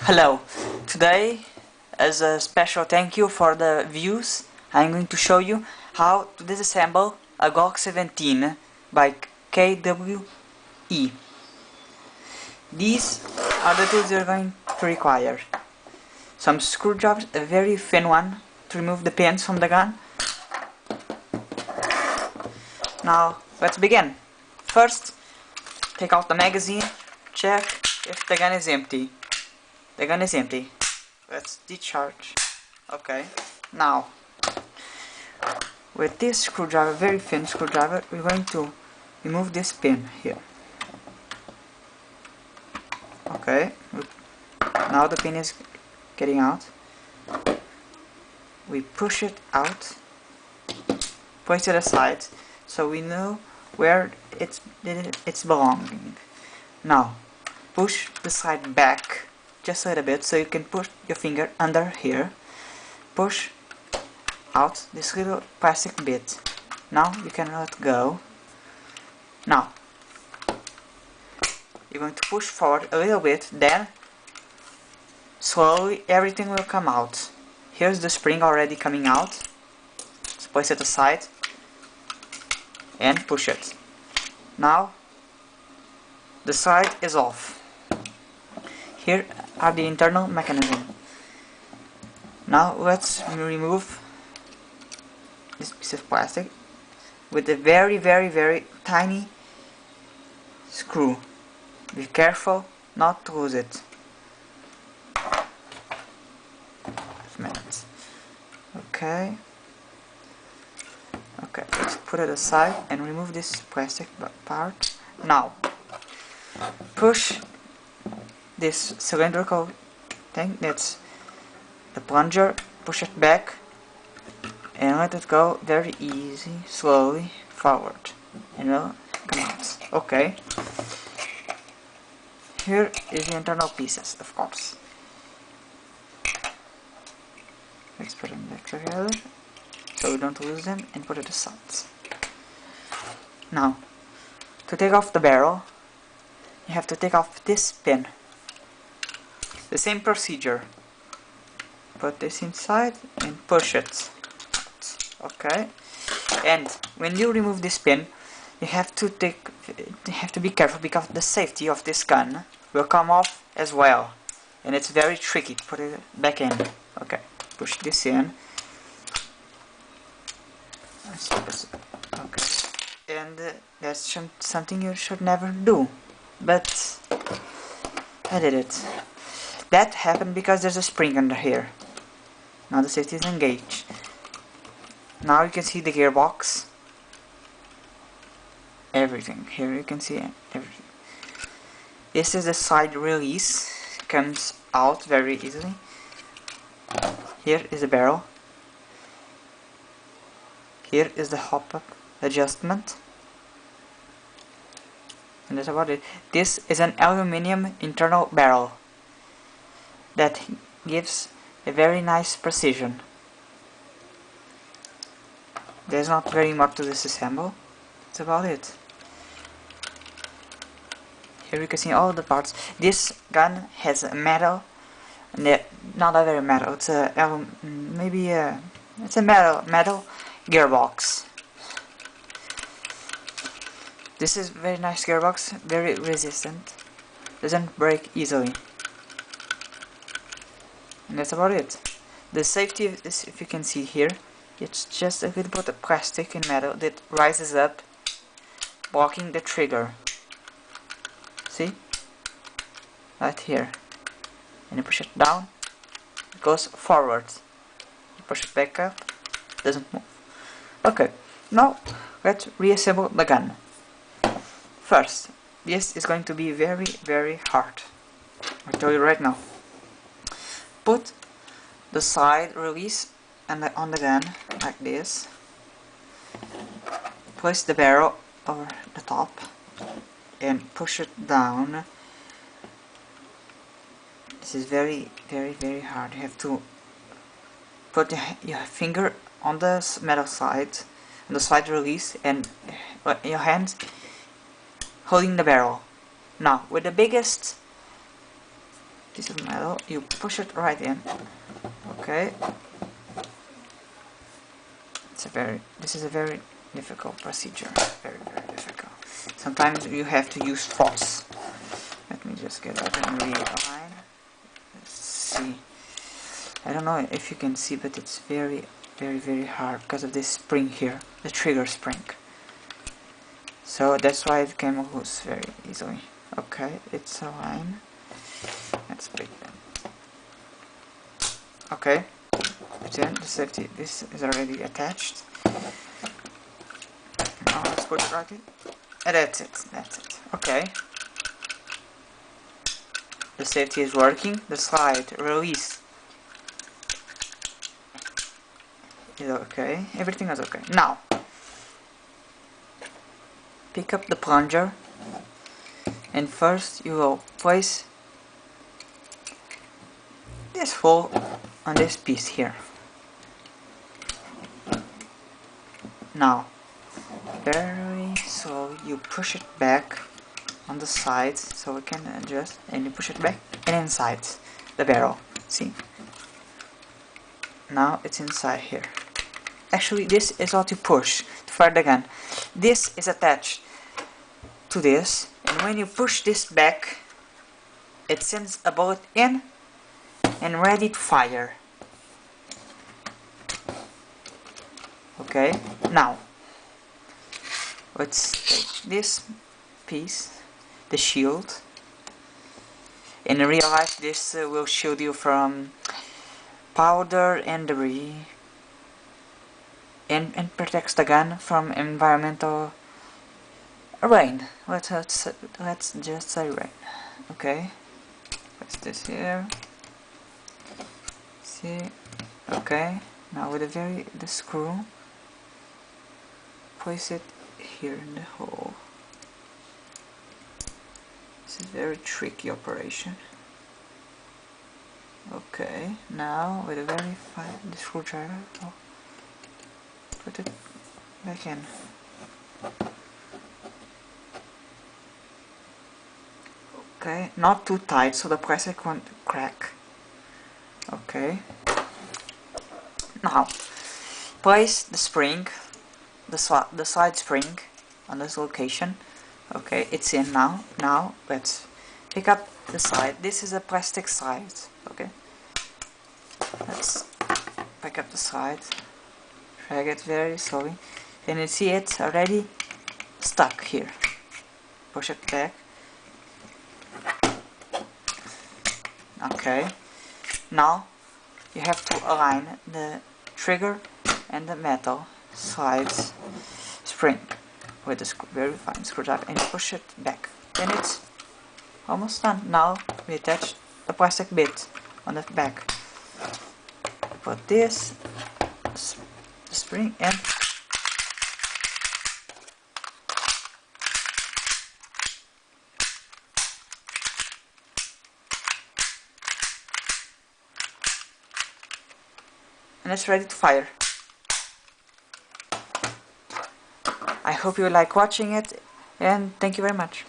Hello, today as a special thank you for the views, I'm going to show you how to disassemble a Glock 17 by KWE. These are the tools you're going to require. Some screwdrivers, a very thin one to remove the pins from the gun. Now let's begin. First, take out the magazine, check if the gun is empty. The gun is empty. Let's discharge. Okay. Now, with this screwdriver, very thin screwdriver, we're going to remove this pin here. Okay. Now the pin is getting out. We push it out. Place it aside so we know where it's belonging. Now, push the side back just a little bit so you can push your finger under here. Push out this little plastic bit. Now you can let go. Now you're going to push forward a little bit, then slowly everything will come out. Here's the spring already coming out. Let's place it aside and push it. Now the side is off. Here are the internal mechanism. Now let's remove this piece of plastic with a very tiny screw. Be careful not to lose it. Okay. Okay, let's put it aside and remove this plastic part. Now push this cylindrical thing, that's the plunger, push it back and let it go very easy, slowly forward, and it'll come out. Okay, here is the internal pieces, of course. Let's put them back together so we don't lose them and put it aside. Now, to take off the barrel, you have to take off this pin. The same procedure. Put this inside and push it out. Okay. And when you remove this pin, you have to be careful because the safety of this gun will come off as well, and it's very tricky to put it back in. Okay. Push this in. Okay. And that's something you should never do, but I did it. That happened because there's a spring under here. Now the safety is engaged. Now you can see the gearbox. Everything. Here you can see everything. This is the side release. Comes out very easily. Here is the barrel. Here is the hop-up adjustment. And that's about it. This is an aluminium internal barrel that gives a very nice precision. There's not very much to disassemble. That's about it. Here you can see all the parts. This gun has a metal, not a very metal. It's a it's a metal gearbox. This is very nice gearbox, very resistant, doesn't break easily. And that's about it. The safety is, if you can see here, it's just a little bit of plastic and metal that rises up, blocking the trigger. See? Right here. And you push it down, it goes forward. You push it back up, it doesn't move. Okay, now let's reassemble the gun. First, this is going to be very hard. I'll tell you right now. Put the side release on the gun like this. Place the barrel over the top and push it down. This is very hard. You have to put your finger on the metal side, on the side release, and your hand holding the barrel. Now, with the biggest piece of metal, you push it right in. Okay. This is a very difficult procedure. Very difficult. Sometimes you have to use force. Let me just get up and realign. Let's see. I don't know if you can see, but it's very hard because of this spring here, the trigger spring. So that's why it can loose very easily. Okay, it's aligned. Let's break them. Okay, it's in. The safety, this is already attached. Now let's put it right in. And that's it. Okay. The safety is working. The slide release is okay. Everything is okay. Now, pick up the plunger, and first you will place this hole on this piece here. Now, very slowly you push it back on the sides so we can adjust, and you push it back and inside the barrel. See? Now it's inside here. Actually, this is what you push to fire the gun. This is attached to this, and when you push this back, it sends a bullet in and ready to fire. Okay, now let's take this piece, the shield. In real life, this will shield you from powder and debris, and protects the gun from environmental rain. Let's just say rain. Okay, place this here. See? Okay. Now with the screw, place it here in the hole. This is a very tricky operation. Okay, now with a very fine screwdriver, put it back in. Okay, not too tight so the plastic won't crack. Okay. Now, place the spring, the side spring, on this location. Okay, it's in now. Now let's pick up the side. This is a plastic side. Okay. Let's pick up the side. Drag it very slowly. And you see it's already stuck here. Push it back. Okay. Now you have to align the trigger and the metal sides spring with a very fine screwdriver, and you push it back. Then it's almost done. Now we attach the plastic bit on the back. Put this the spring in. And it's ready to fire. I hope you like watching it, and thank you very much.